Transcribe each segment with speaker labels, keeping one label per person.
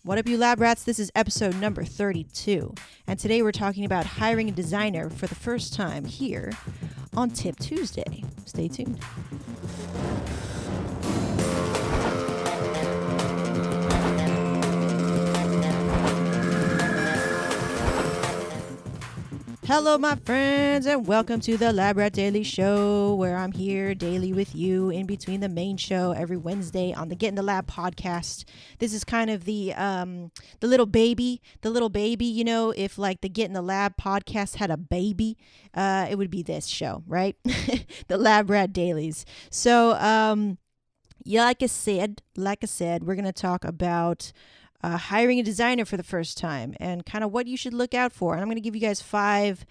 Speaker 1: What up, you lab rats? This is episode number 32, and today we're talking about hiring a designer for the first time here on Tip Tuesday. Stay tuned. Hello, my friends, and welcome to the Lab Rat Dailies show, where I'm here daily with you in between the main show every Wednesday on the Get in the Lab podcast. This is kind of the little baby. You know, if like the Get in the Lab podcast had a baby, it would be this show, right? The Lab Rat Dailies. So, yeah, like I said, we're gonna talk about hiring a designer for the first time and kind of what you should look out for. And I'm going to give you guys 5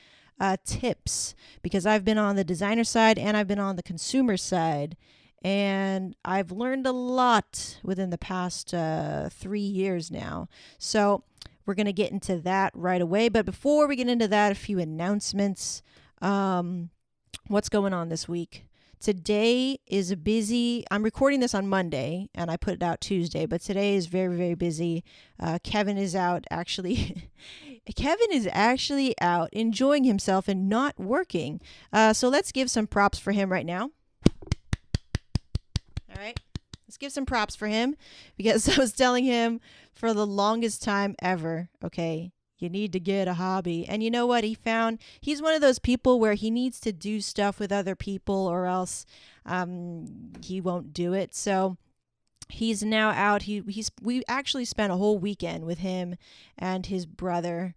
Speaker 1: tips because I've been on the designer side and I've been on the consumer side. And I've learned a lot within the past 3 years now. So we're going to get into that right away. But before we get into that, a few announcements. What's going on this week? Today is a busy, I'm recording this on Monday and I put it out Tuesday, but today is very, very busy. Kevin is out actually. Kevin is actually out enjoying himself and not working. So let's give some props for him right now. All right. Let's give some props for him because I was telling him for the longest time ever, okay, you need to get a hobby. And you know what he found? He's one of those people where he needs to do stuff with other people or else he won't do it. So he's now out. We actually spent a whole weekend with him and his brother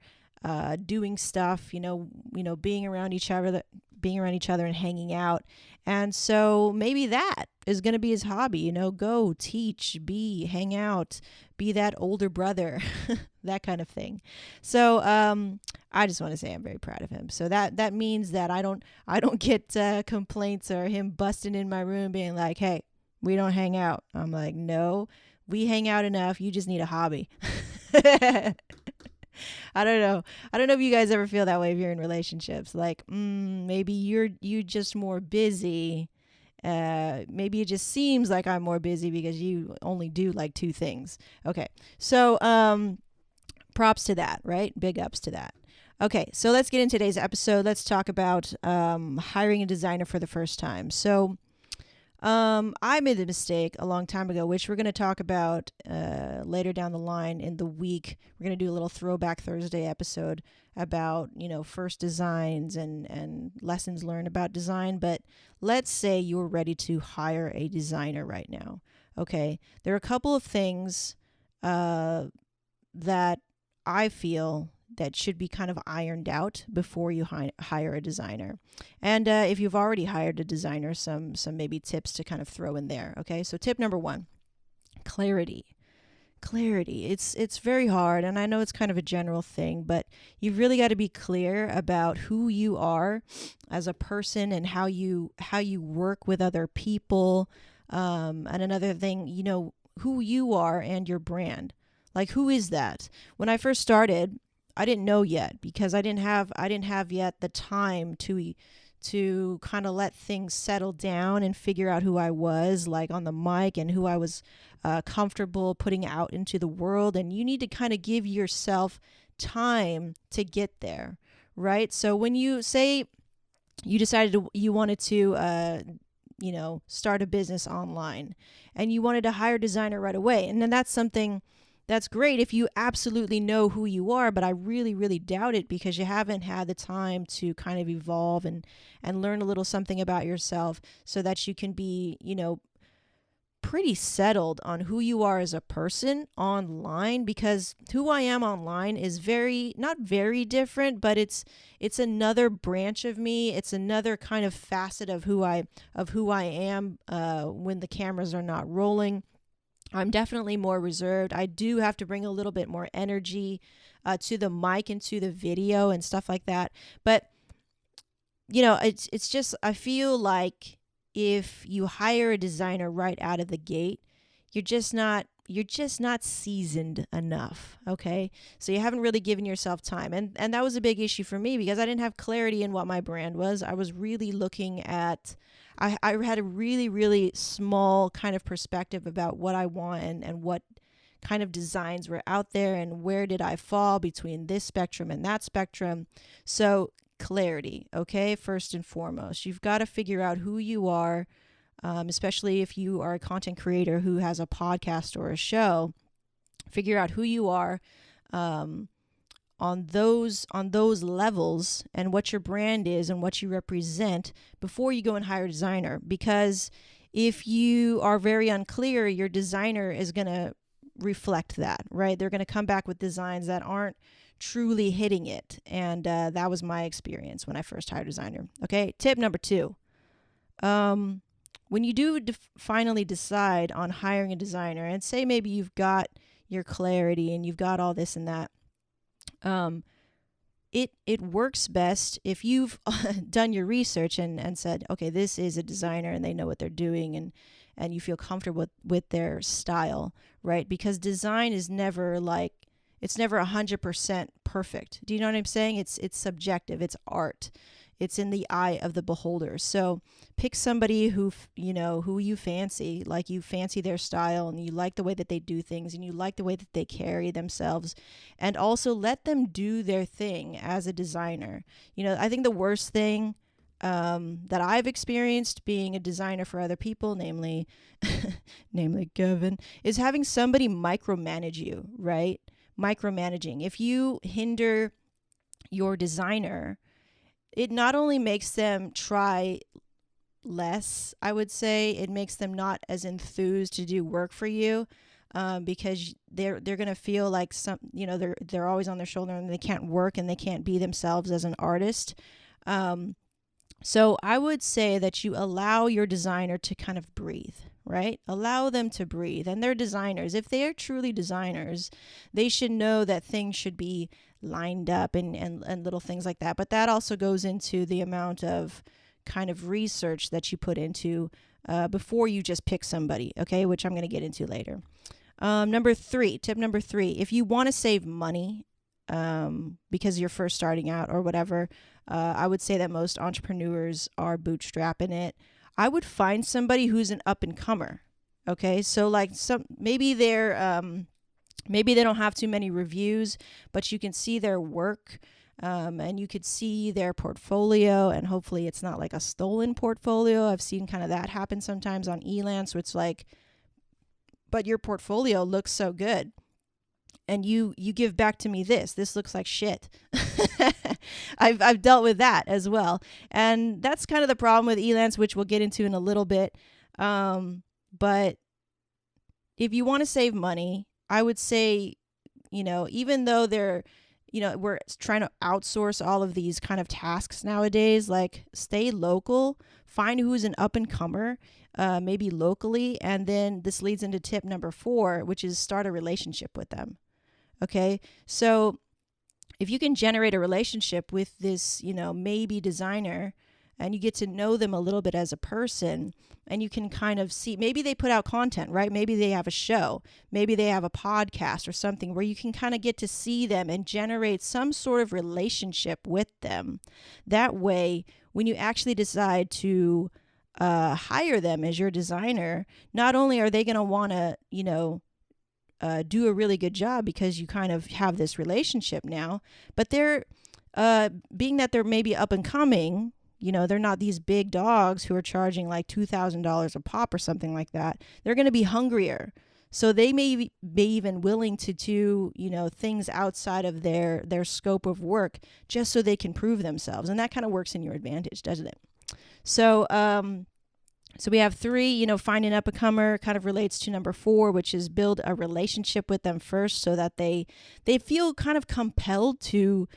Speaker 1: doing stuff, you know, being around each other and hanging out. And so maybe that is going to be his hobby, you know, go teach, hang out, be that older brother, that kind of thing. So I just want to say I'm very proud of him. So that means that I don't get complaints or him busting in my room being like, hey, we don't hang out. I'm like, no, we hang out enough. You just need a hobby. I don't know if you guys ever feel that way if you're in relationships. Like, maybe you just more busy. Maybe it just seems like I'm more busy because you only do like 2 things. Okay, so props to that, right? Big ups to that. Okay, so let's get into today's episode. Let's talk about hiring a designer for the first time. So I made the mistake a long time ago, which we're going to talk about later down the line in the week. We're going to do a little Throwback Thursday episode about, you know, first designs and lessons learned about design. But let's say you're ready to hire a designer right now. Okay, there are a couple of things that I feel that should be kind of ironed out before you hire a designer. And if you've already hired a designer, some maybe tips to kind of throw in there. Okay, so tip number 1, clarity. It's very hard, and I know it's kind of a general thing, but you've really got to be clear about who you are as a person and how you work with other people. And another thing, you know, who you are and your brand. Like, who is that? When I first started, I didn't know yet because I didn't have yet the time to kind of let things settle down and figure out who I was, like on the mic, and who I was comfortable putting out into the world. And you need to kind of give yourself time to get there, right? So when you say you decided you wanted to you know, start a business online and you wanted to hire a designer right away, and then that's something that's great if you absolutely know who you are, but I really, really doubt it because you haven't had the time to kind of evolve and learn a little something about yourself so that you can be, you know, pretty settled on who you are as a person online, because who I am online is not very different, but it's another branch of me. It's another kind of facet of who I am when the cameras are not rolling. I'm definitely more reserved. I do have to bring a little bit more energy to the mic and to the video and stuff like that. But, you know, it's just, I feel like if you hire a designer right out of the gate, you're just not seasoned enough. Okay. So you haven't really given yourself time. And that was a big issue for me because I didn't have clarity in what my brand was. I was really looking at, I had a really, really small kind of perspective about what I want and what kind of designs were out there and where did I fall between this spectrum and that spectrum. So clarity, okay, first and foremost. You've got to figure out who you are, especially if you are a content creator who has a podcast or a show. Figure out who you are on those levels and what your brand is and what you represent before you go and hire a designer. Because if you are very unclear, your designer is going to reflect that, right? They're going to come back with designs that aren't truly hitting it. And that was my experience when I first hired a designer. Okay, tip number 2. When you do finally decide on hiring a designer, and say maybe you've got your clarity and you've got all this and that, it works best if you've done your research and said, okay, this is a designer and they know what they're doing, and you feel comfortable with their style, right? Because design is never like, it's never 100% perfect. Do you know what I'm saying? It's subjective. It's art. It's in the eye of the beholder. So pick somebody who you fancy, like you fancy their style and you like the way that they do things and you like the way that they carry themselves, and also let them do their thing as a designer. I think the worst thing that I've experienced being a designer for other people, namely Kevin, is having somebody micromanage you, right? Micromanaging. If you hinder your designer, it not only makes them try less, I would say, it makes them not as enthused to do work for you, because they're going to feel like they're always on their shoulder and they can't work and they can't be themselves as an artist. So I would say that you allow your designer to kind of breathe, right? Allow them to breathe. And they're designers. If they are truly designers, they should know that things should be lined up and little things like that. But that also goes into the amount of kind of research that you put into before you just pick somebody, okay, which I'm going to get into later. Tip number 3, if you want to save money because you're first starting out or whatever, I would say that most entrepreneurs are bootstrapping it. I would find somebody who's an up-and-comer, okay? So like maybe they don't have too many reviews, but you can see their work, and you could see their portfolio, and hopefully it's not like a stolen portfolio. I've seen kind of that happen sometimes on Elance, where it's like, but your portfolio looks so good, and you give back to me this looks like shit. I've dealt with that as well, and that's kind of the problem with Elance, which we'll get into in a little bit. But if you want to save money, I would say, even though we're trying to outsource all of these kind of tasks nowadays, like stay local, find who's an up-and-comer, maybe locally, and then this leads into tip number 4, which is start a relationship with them. Okay, so if you can generate a relationship with this, maybe designer, and you get to know them a little bit as a person, and you can kind of see, maybe they put out content, right? Maybe they have a show, maybe they have a podcast or something where you can kind of get to see them and generate some sort of relationship with them. That way, when you actually decide to hire them as your designer, not only are they going to want to, do a really good job because you kind of have this relationship now, but they're, being that they're maybe up and coming, they're not these big dogs who are charging like $2,000 a pop or something like that. They're going to be hungrier. So they may be even willing to do, things outside of their scope of work just so they can prove themselves. And that kind of works in your advantage, doesn't it? So, so we have 3, find an up-and-comer kind of relates to number 4, which is build a relationship with them first so that they feel kind of compelled to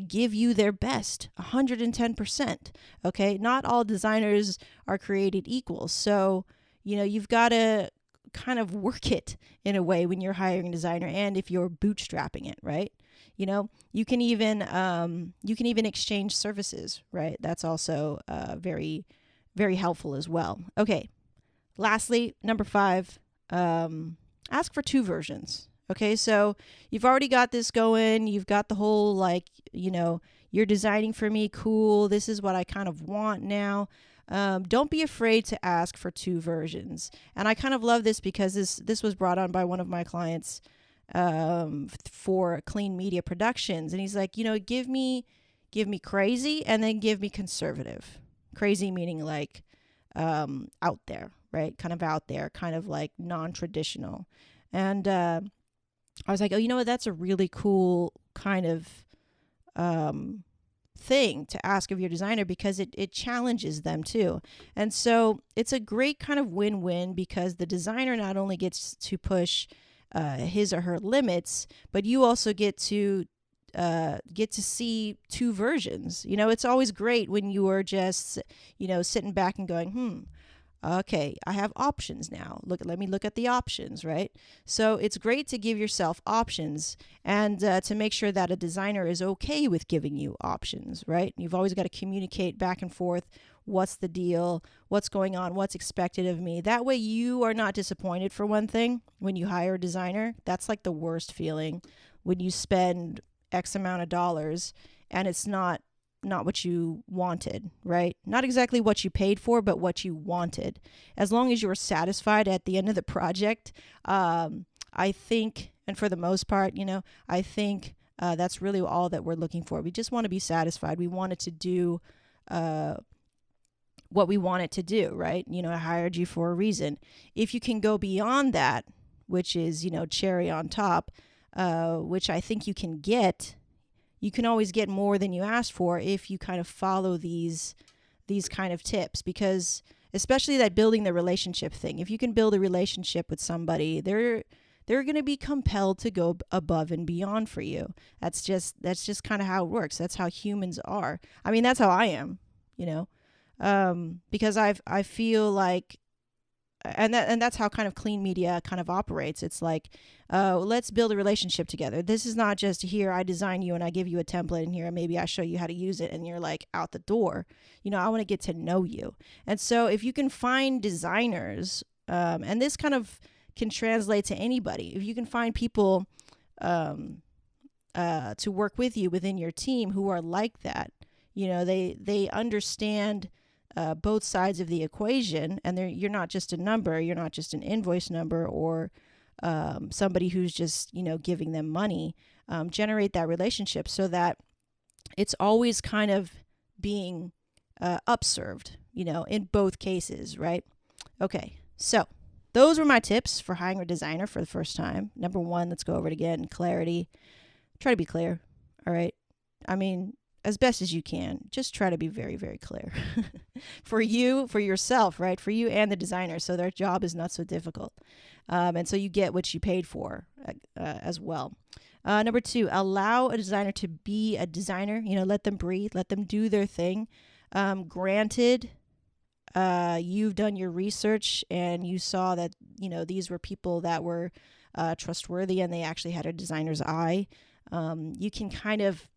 Speaker 1: give you their best, 110%, okay? Not all designers are created equal. So, you've got to kind of work it in a way when you're hiring a designer and if you're bootstrapping it, right? You can even exchange services, right? That's also very, very helpful as well. Okay. Lastly, number 5, ask for 2 versions. Okay. So you've already got this going. You've got the whole, you're designing for me. Cool. This is what I kind of want now. Don't be afraid to ask for 2 versions. And I kind of love this because this was brought on by one of my clients for Clean Media Productions, and he's like, give me crazy and then give me conservative. Crazy meaning like out there, right? Kind of out there, kind of like non-traditional. And I was like, oh, you know what? That's a really cool kind of thing to ask of your designer, because it challenges them too. And so it's a great kind of win-win, because the designer not only gets to push his or her limits, but you also get to see 2 versions. It's always great when you are just, sitting back and going, okay, I have options now. Let me look at the options, right? So it's great to give yourself options, and to make sure that a designer is okay with giving you options, right? You've always got to communicate back and forth. What's the deal? What's going on? What's expected of me? That way you are not disappointed, for one thing, when you hire a designer. That's like the worst feeling, when you spend X amount of dollars and it's not what you wanted, right? Not exactly what you paid for, but what you wanted. As long as you were satisfied at the end of the project, I think, and for the most part, I think that's really all that we're looking for. We just want to be satisfied. We want it to do what we want it to do, right? I hired you for a reason. If you can go beyond that, which is, cherry on top, which I think you can get. You can always get more than you asked for if you kind of follow these kind of tips, because especially that building the relationship thing. If you can build a relationship with somebody, they're going to be compelled to go above and beyond for you. That's just kind of how it works. That's how humans are. I mean, that's how I am, because I feel like, and that's how kind of Clean Media kind of operates. It's like, let's build a relationship together. This is not just, here, I design you and I give you a template, and here maybe I show you how to use it and you're like out the door. I want to get to know you. And so if you can find designers, and this kind of can translate to anybody, if you can find people to work with you within your team who are like that, they understand both sides of the equation, and you're not just a number, you're not just an invoice number, or somebody who's just, giving them money. Generate that relationship so that it's always kind of being upserved, in both cases, right? Okay, so those were my tips for hiring a designer for the first time. Number 1, let's go over it again. Clarity. Try to be clear, all right? I mean, as best as you can, just try to be very, very clear for yourself, right? For you and the designer, so their job is not so difficult. And so you get what you paid for as well. Number 2, allow a designer to be a designer. Let them breathe, let them do their thing. Granted, you've done your research and you saw that, these were people that were trustworthy and they actually had a designer's eye. You can kind of,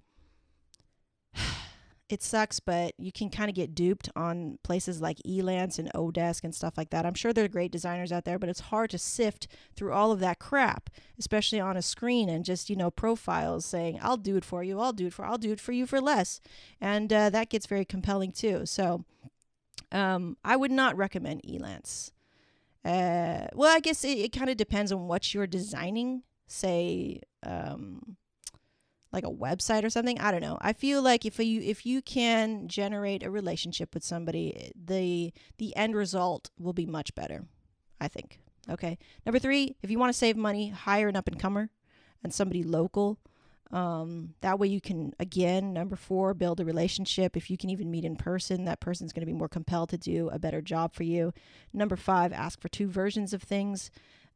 Speaker 1: it sucks, but you can kind of get duped on places like Elance and Odesk and stuff like that. I'm sure there are great designers out there, but it's hard to sift through all of that crap, especially on a screen, and just, profiles saying, I'll do it for you. I'll do it for you for less. And that gets very compelling too. So I would not recommend Elance. Well, I guess it kind of depends on what you're designing. Say, like a website or something. I don't know. I feel like if you can generate a relationship with somebody, the end result will be much better, I think. Okay. Number 3, if you want to save money, hire an up-and-comer and somebody local. That way you can, again, number 4, build a relationship. If you can even meet in person, that person's going to be more compelled to do a better job for you. Number 5, ask for 2 versions of things,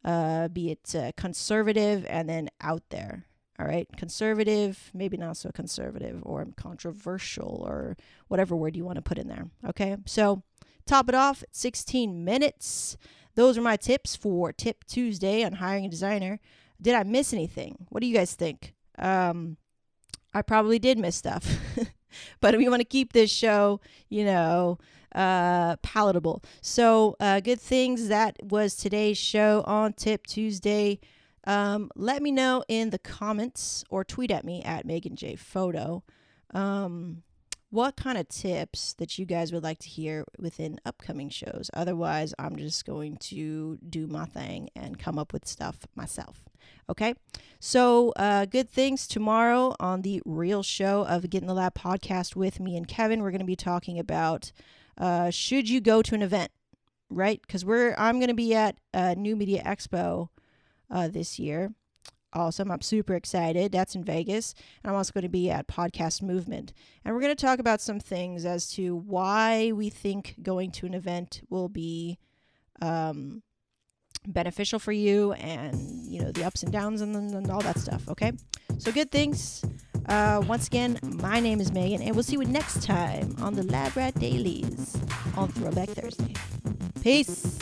Speaker 1: be it conservative and then out there. All right, conservative, maybe not so conservative, or controversial, or whatever word you want to put in there. Okay, so top it off at 16 minutes. Those are my tips for Tip Tuesday on hiring a designer. Did I miss anything? What do you guys think? I probably did miss stuff, but we want to keep this show, palatable. So good things. That was today's show on Tip Tuesday. Let me know in the comments or tweet at me at Megan J Photo. what kind of tips that you guys would like to hear within upcoming shows. Otherwise, I'm just going to do my thing and come up with stuff myself. Okay, so good things tomorrow on the real show of Get in the Lab podcast with me and Kevin. We're going to be talking about should you go to an event, right? Because I'm going to be at New Media Expo this year. Awesome. I'm super excited. That's in Vegas. And I'm also going to be at Podcast Movement. And we're going to talk about some things as to why we think going to an event will be beneficial for you, and, you know, the ups and downs and all that stuff. Okay. So good things. Once again, my name is Megan, and we'll see you next time on the Lab Rat Dailies on Throwback Thursday. Peace.